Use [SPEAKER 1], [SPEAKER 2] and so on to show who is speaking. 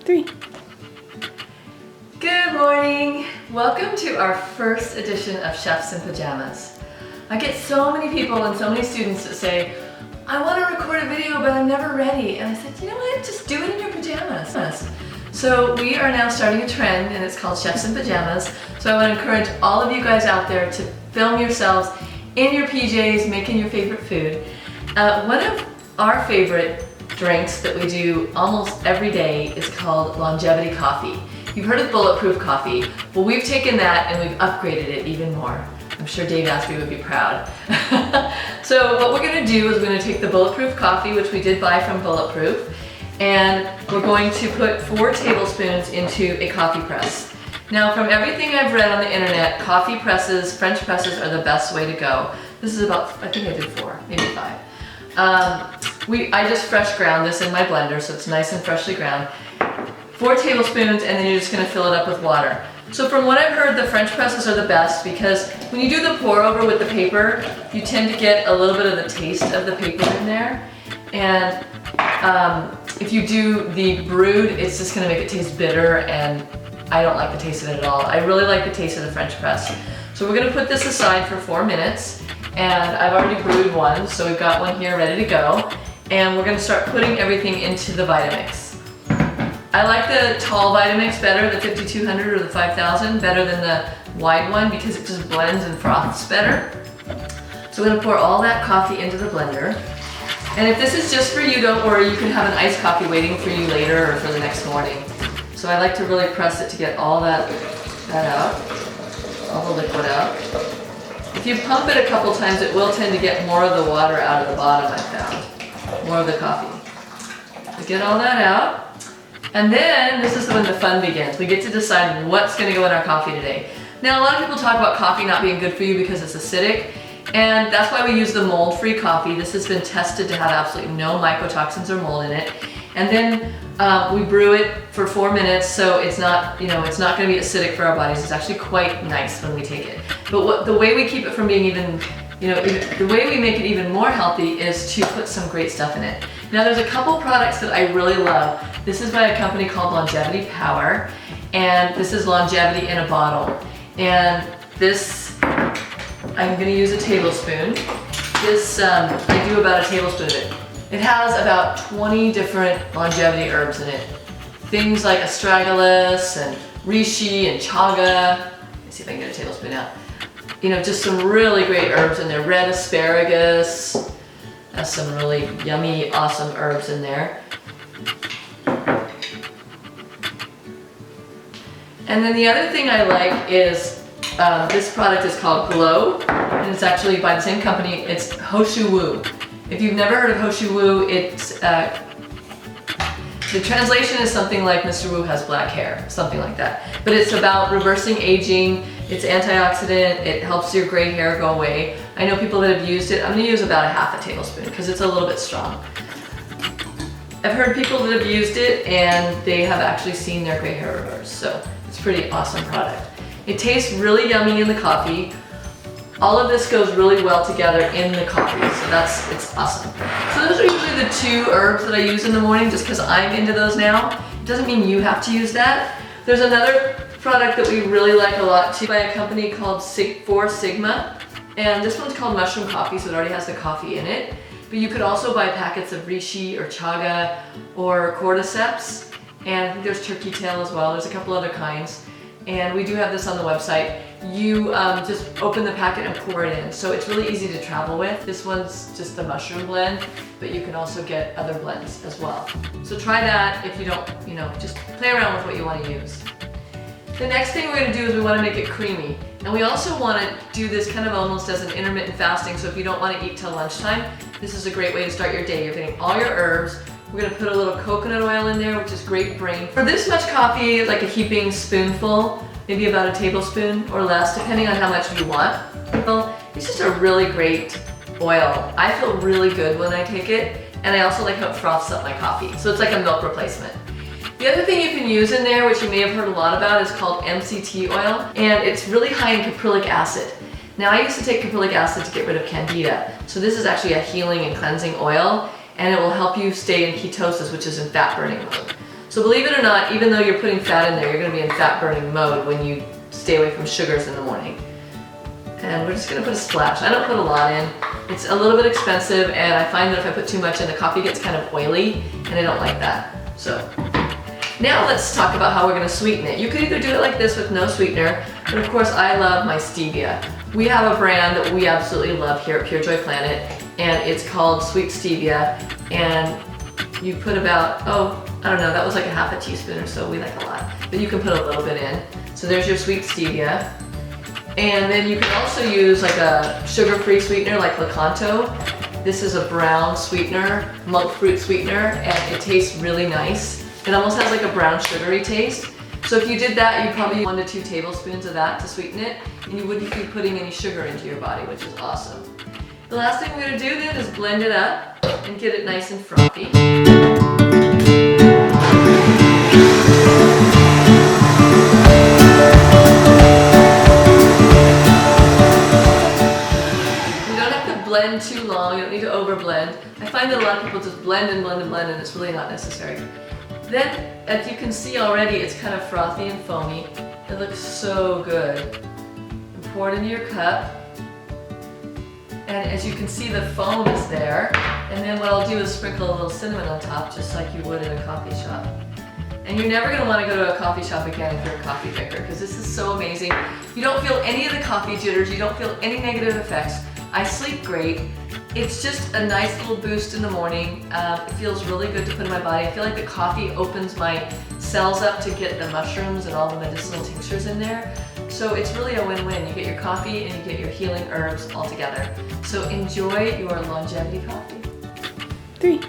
[SPEAKER 1] 3.
[SPEAKER 2] Good morning! Welcome to our first edition of Chefs in Pajamas. I get so many people and so many students that say, I want to record a video but I'm never ready. And I said, you know what, just do it in your pajamas. So we are now starting a trend and it's called Chefs in Pajamas. So I want to encourage all of you guys out there to film yourselves in your PJs making your favorite food. One of our favorite drinks that we do almost every day is called longevity coffee. You've heard of bulletproof coffee. Well, we've taken that and we've upgraded it even more. I'm sure Dave Asprey would be proud. So what we're going to do is we're going to take the bulletproof coffee, which we did buy from Bulletproof, and we're going to put 4 tablespoons into a coffee press. Now, from everything I've read on the internet, coffee presses, French presses are the best way to go. This is about, I think I did 4, maybe 5. I just fresh ground this in my blender, so it's nice and freshly ground. 4 tablespoons, and then you're just going to fill it up with water. So from what I've heard, the French presses are the best because when you do the pour over with the paper, you tend to get a little bit of the taste of the paper in there. And if you do the brewed, it's just going to make it taste bitter, and I don't like the taste of it at all. I really like the taste of the French press. So we're going to put this aside for 4 minutes, and I've already brewed one, so we've got one here ready to go. And we're going to start putting everything into the Vitamix. I like the tall Vitamix better, the 5200 or the 5000, better than the wide one because it just blends and froths better. So we're going to pour all that coffee into the blender. And if this is just for you, don't worry, you can have an iced coffee waiting for you later or for the next morning. So I like to really press it to get all that out, all the liquid out. If you pump it a couple times, it will tend to get more of the water out of the bottom, I found. More of the coffee. So get all that out. And then this is when the fun begins. We get to decide what's going to go in our coffee today. Now, a lot of people talk about coffee not being good for you because it's acidic, and that's why we use the mold-free coffee. This has been tested to have absolutely no mycotoxins or mold in it. And then we brew it for 4 minutes, so it's not, it's not going to be acidic for our bodies. It's actually quite nice when we take it. But the way we keep it from being even, the way we make it even more healthy is to put some great stuff in it. Now, there's a couple products that I really love. This is by a company called Longevity Power, and this is longevity in a bottle. And this, I'm going to use a tablespoon. This, I do about a tablespoon of it. It has about 20 different longevity herbs in it. Things like astragalus and reishi and chaga. Let's see if I can get a tablespoon out. Just some really great herbs in there. Red asparagus. Has some really yummy, awesome herbs in there. And then the other thing I like is this product is called Glow, and it's actually by the same company. It's Hoshu Wu. If you've never heard of Hoshu Wu, it's the translation is something like Mr. Wu has black hair, something like that. But it's about reversing aging. It's antioxidant. It helps your gray hair go away. I know people that have used it. I'm going to use about ½ tablespoon because it's a little bit strong. I've heard people that have used it and they have actually seen their gray hair reverse. So it's a pretty awesome product. It tastes really yummy in the coffee. All of this goes really well together in the coffee, so it's awesome. So those are usually the 2 herbs that I use in the morning just because I'm into those now. It doesn't mean you have to use that. There's another product that we really like a lot too by a company called 4 Sigma. And this one's called Mushroom Coffee, so it already has the coffee in it. But you could also buy packets of reishi or chaga or cordyceps. And I think there's turkey tail as well. There's a couple other kinds. And we do have this on the website. You just open the packet and pour it in. So it's really easy to travel with. This one's just the mushroom blend, but you can also get other blends as well. So try that if you don't, just play around with what you want to use. The next thing we're going to do is we want to make it creamy. And we also want to do this kind of almost as an intermittent fasting. So if you don't want to eat till lunchtime, this is a great way to start your day. You're getting all your herbs. We're going to put a little coconut oil in there, which is great brain. For this much coffee, like a heaping spoonful, maybe about a tablespoon or less, depending on how much you want. It's just a really great oil. I feel really good when I take it, and I also like how it froths up my coffee. So it's like a milk replacement. The other thing you can use in there, which you may have heard a lot about, is called MCT oil, and it's really high in caprylic acid. Now, I used to take caprylic acid to get rid of candida, so this is actually a healing and cleansing oil, and it will help you stay in ketosis, which is in fat burning mode. So So believe it or not, even though you're putting fat in there, you're gonna be in fat burning mode when you stay away from sugars in the morning. And we're just gonna put a splash. I don't put a lot in. It's a little bit expensive, and I find that if I put too much in, the coffee gets kind of oily, and I don't like that. So now let's talk about how we're gonna sweeten it. You could either do it like this with no sweetener, but of course I love my Stevia. We have a brand that we absolutely love here at Pure Joy Planet, and it's called Sweet Stevia, and you put about, I don't know, that was like a half a teaspoon or so. We like a lot, but you can put a little bit in. So there's your Sweet Stevia. And then you can also use like a sugar-free sweetener like Lakanto. This is a brown sweetener, monk fruit sweetener, and it tastes really nice. It almost has like a brown sugary taste. So if you did that, you'd probably use 1 to 2 tablespoons of that to sweeten it, and you wouldn't be putting any sugar into your body, which is awesome. The last thing we're gonna do then is blend it up and get it nice and frothy. Blend too long, you don't need to over blend. I find that a lot of people just blend and blend and blend, and it's really not necessary. Then, as you can see already, it's kind of frothy and foamy. It looks so good. And pour it into your cup. And as you can see, the foam is there. And then what I'll do is sprinkle a little cinnamon on top, just like you would in a coffee shop. And you're never going to want to go to a coffee shop again if you're a coffee drinker, because this is so amazing. You don't feel any of the coffee jitters, you don't feel any negative effects. I sleep great. It's just a nice little boost in the morning. It feels really good to put in my body. I feel like the coffee opens my cells up to get the mushrooms and all the medicinal tinctures in there. So it's really a win-win. You get your coffee and you get your healing herbs all together. So enjoy your longevity coffee.
[SPEAKER 1] 3.